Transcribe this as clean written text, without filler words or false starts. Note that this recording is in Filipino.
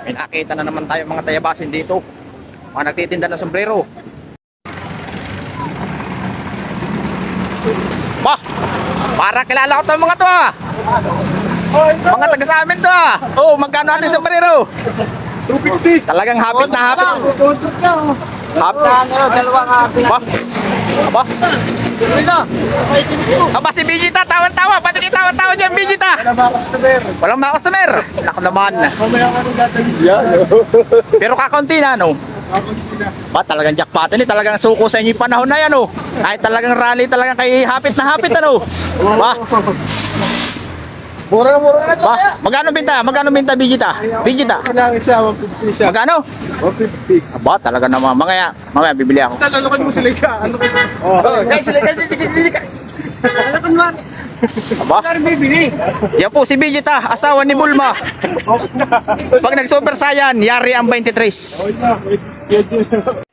May nakita na naman tayo mga tayabasin dito. Mga nagtitinda ng sombrero. Bah! Para kilala ko itong mga to ah. Mga taga sa amin to ah. Oh, magkano ating sombrero? 250. Talagang hapit na hapit. Hapit. Dalawang hapit. Bah! Aba! Aba si Bigita, tawan-tawa. Pati kita tawan-tawa dyan, Bigita. Walang mga customer. Naku naman. Pero kakaunti na, no? Ba, talagang jackpot. Ini talagang suko sa inyo yung panahon na yan, no? Ay, talagang rally, talagang kay hapit na hapit, ano? Ba? Mura na to. Ba? Magkano binta? Magkano binta, Bigita? Bigita? Kailangan isa, 150 isa. Magkano? 150. Aba, talaga naman. Mamaya bibili ako. Lalokan mo sila ka. Ano ko? Guys, sila ka. Ano ko naman? Aba? Ano bibili? Yan po si Bigita, asawa ni Bulma. Pag nag-super saiyan, yari ang 23. Wait na.